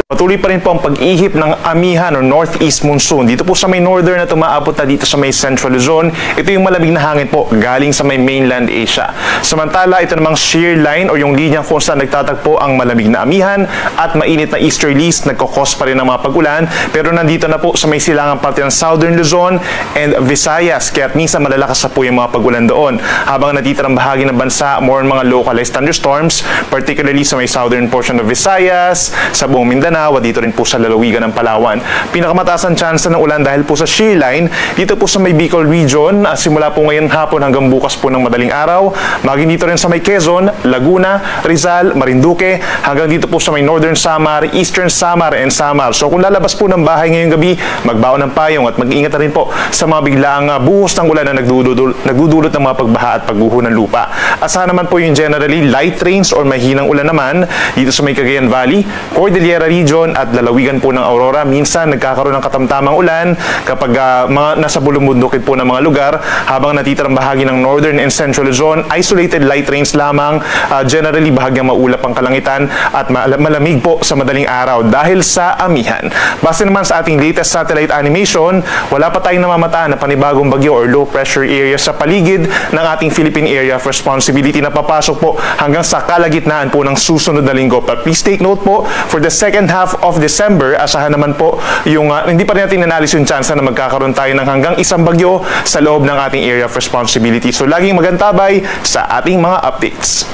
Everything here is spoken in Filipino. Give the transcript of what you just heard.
Patuloy pa rin po ang pag-ihip ng amihan o northeast monsoon. Dito po sa may northern na tumaabot na dito sa may central Luzon. Ito yung malamig na hangin po galing sa may mainland Asia. Samantala, ito namang shear line o yung linya kung saan nagtatagpo ang malamig na amihan at mainit na easterlies, nagkakos pa rin ng mga pag-ulan. Pero nandito na po sa may silangang parte ng southern Luzon and Visayas. Kaya minsan malalakas na po yung mga pag-ulan doon. Habang natitirang bahagi ng bansa, more on mga localized thunderstorms, particularly sa may southern portion of Visayas, sa buong Mindanao, dito rin po sa lalawigan ng Palawan. Pinakamataas ang tsansa ng ulan dahil po sa shear line, dito po sa may Bicol region, simula po ngayon hapon hanggang bukas po ng madaling araw, maging dito rin sa may Quezon, Laguna, Rizal, Marinduque, hanggang dito po sa may northern Samar, eastern Samar and Samar. So kung lalabas po ng bahay ngayong gabi, magbaon ng payong at mag-iingat na rin po sa mga biglaang buhos ng ulan na nagdudulot ng mga pagbaha at pagguho ng lupa. Asahan naman po yung generally light rains or mahinang ulan naman dito sa may Cagayan Valley, Cordillera region at lalawigan po ng Aurora. Minsan nagkakaroon ng katamtamang ulan kapag mga nasa bulumbundukin po ng mga lugar, habang natitirang bahagi ng northern and central Luzon, isolated light rains lamang, generally bahagyang maulap ang kalangitan at malamig po sa madaling araw dahil sa amihan. Base naman sa ating latest satellite animation, wala pa tayong namamataan na panibagong bagyo or low pressure area sa paligid ng ating Philippine Area of Responsibility na papasok po hanggang sa kalagitnaan po ng susunod na linggo. But please take note po, for the second half of December, asahan naman po yung hindi pa rin natin analysis yung chance na magkakaroon tayo ng hanggang isang bagyo sa loob ng ating area of responsibility. So laging magantabay sa ating mga updates.